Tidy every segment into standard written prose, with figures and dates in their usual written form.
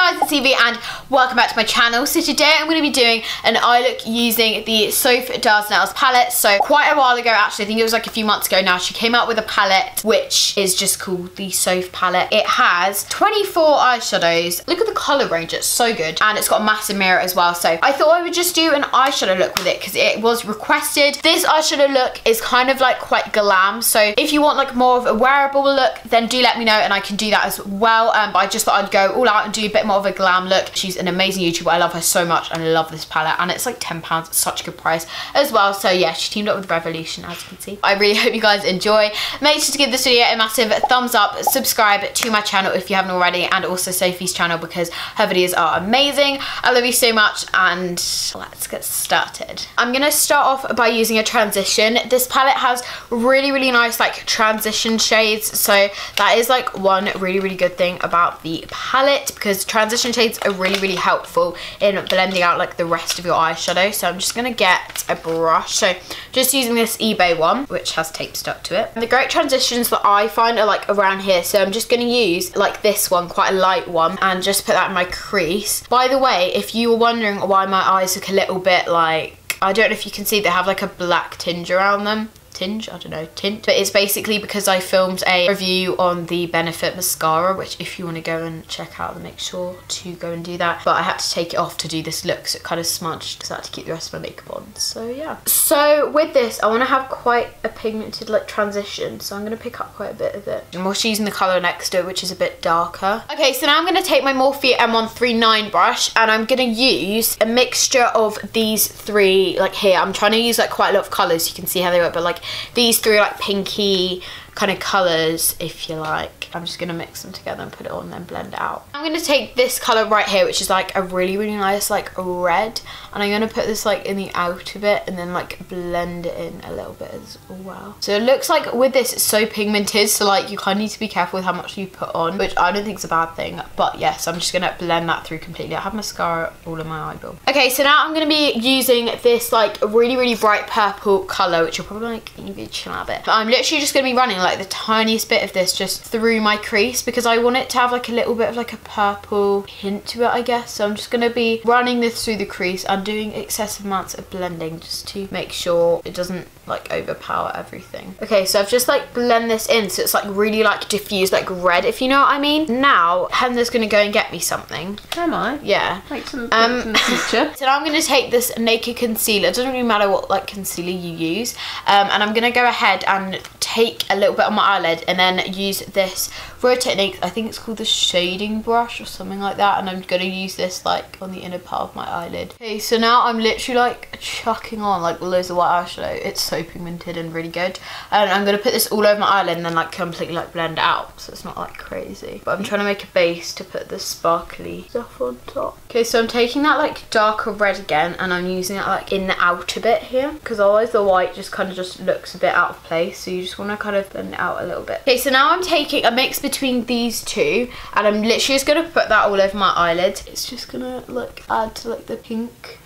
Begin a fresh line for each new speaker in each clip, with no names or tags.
guys, it's Evie and welcome back to my channel. So today I'm going to be doing an eye look using the Soph X Nails palette. So quite a while ago, actually, I think it was like a few months ago now, she came out with a palette which is just called the Soph palette. It has 24 eyeshadows. Look at the colour range, it's so good. And it's got a massive mirror as well. So I thought I would just do an eyeshadow look with it because it was requested. This eyeshadow look is kind of like quite glam. So if you want like more of a wearable look, then do let me know and I can do that as well. But I just thought I'd go all out and do a bit more of a glam look. She's an amazing YouTuber. I love her so much and I love this palette, and it's like £10. It's such a good price as well. So yeah, she teamed up with Revolution, as you can see. I really hope you guys enjoy. Make sure to give this video a massive thumbs up, subscribe to my channel if you haven't already, and also Sophie's channel because her videos are amazing. I love you so much and let's get started. I'm gonna start off by using a transition. This palette has really nice like transition shades, so that is like one really good thing about the palette, because transition shades are really helpful in blending out like the rest of your eyeshadow. So I'm just gonna get a brush, so just using this eBay one which has tape stuck to it. And the great transitions that I find are like around here, so I'm just gonna use like this one, quite a light one, and just put that in my crease. By the way, if you were wondering why my eyes look a little bit like, I don't know if you can see, they have like a black tinge around them. Tinge? I don't know, tint. But it's basically because I filmed a review on the Benefit mascara, which if you want to go and check out, then make sure to go and do that. But I had to take it off to do this look, so it kind of smudged because I had to keep the rest of my makeup on. So yeah. So with this, I want to have quite a pigmented like transition, so I'm going to pick up quite a bit of it. And we're just using the colour next to it, which is a bit darker. Okay, so now I'm going to take my Morphe M139 brush and I'm going to use a mixture of these three, like here. I'm trying to use like quite a lot of colours, you can see how they work, but like these three like pinky kind of colours, if you like. I'm just going to mix them together and put it on and then blend it out. I'm going to take this colour right here, which is like a really nice like red, and I'm going to put this like in the outer bit and then like blend it in a little bit as well. So it looks like with this it's so pigmented, so like you kind of need to be careful with how much you put on, which I don't think is a bad thing, but yes, I'm just going to blend that through completely. I have mascara all in my eyeball. Okay, so now I'm going to be using this like really bright purple colour, which you're probably like, Evie, chill out a bit. But I'm literally just going to be running like the tiniest bit of this just through my crease because I want it to have like a little bit of like a purple hint to it, I guess. So I'm just going to be running this through the crease and doing excessive amounts of blending just to make sure it doesn't like overpower everything. Okay, so I've just like blend this in so it's like really like diffused, like red, if you know what I mean. Now Heather's going to go and get me something.
Am I?
Yeah.
Like some in the future.
So now I'm going to take this Naked concealer. It doesn't really matter what like concealer you use, and I'm going to go ahead and take a little bit on my eyelid and then use this Royal Technique, I think it's called the shading brush or something like that, and I'm going to use this like on the inner part of my eyelid. Okay, so now I'm literally like chucking on like loads of white eyeshadow. It's so pigmented and really good, and I'm going to put this all over my eyelid and then like completely like blend it out so it's not like crazy. But I'm trying to make a base to put the sparkly stuff on top. Okay, so I'm taking that like darker red again and I'm using it like in the outer bit here because otherwise the white just kind of just looks a bit out of place, so you just want to kind of blend it out a little bit. Okay, so now I'm taking a mix between these two and I'm literally just going to put that all over my eyelid. It's just gonna like add to like the pink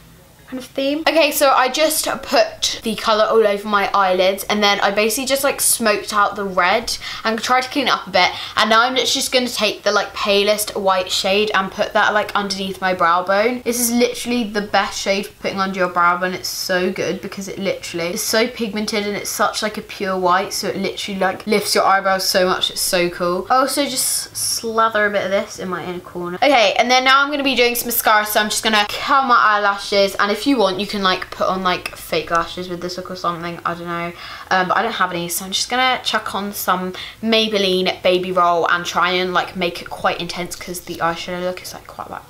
kind of theme. Okay, so I just put the colour all over my eyelids and then I basically just like smoked out the red and tried to clean it up a bit, and now I'm literally just going to take the like palest white shade and put that like underneath my brow bone. This is literally the best shade for putting under your brow bone. It's so good because it literally is so pigmented and it's such like a pure white, so it literally like lifts your eyebrows so much. It's so cool. I also just slather a bit of this in my inner corner. Okay, and then now I'm going to be doing some mascara, so I'm just going to curl my eyelashes, and if you want you can like put on like fake lashes with this look or something, I don't know, but I don't have any, so I'm just gonna chuck on some Maybelline Baby Roll and try and like make it quite intense because the eyeshadow look is like quite like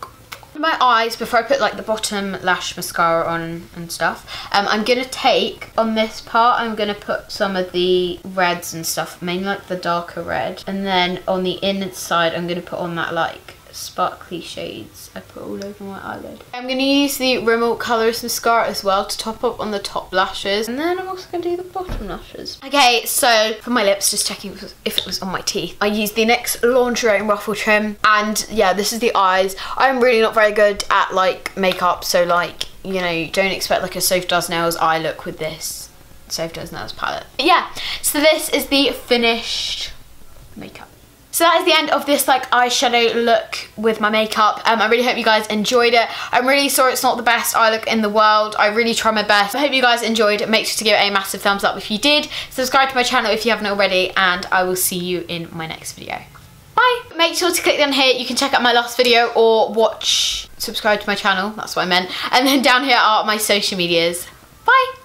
my eyes. Before I put like the bottom lash mascara on and stuff, I'm gonna take on this part, I'm gonna put some of the reds and stuff, mainly like the darker red, and then on the inside I'm gonna put on that like sparkly shades I put all over my eyelid. I'm going to use the Rimmel Colourist Mascara as well to top up on the top lashes, and then I'm also going to do the bottom lashes. Okay, so for my lips, just checking if it was on my teeth, I used the NYX Lingerie Ruffle Trim, and yeah, this is the eyes. I'm really not very good at like makeup, so like, you know, don't expect like a Soph Does Nails eye look with this Soph Does Nails palette. But yeah, so this is the finished makeup. So that is the end of this like eyeshadow look with my makeup. I really hope you guys enjoyed it. I'm really sorry it's not the best eye look in the world. I really try my best. I hope you guys enjoyed. Make sure to give it a massive thumbs up if you did. Subscribe to my channel if you haven't already, and I will see you in my next video. Bye. Make sure to click down here. You can check out my last video or subscribe to my channel. That's what I meant. And then down here are my social medias. Bye.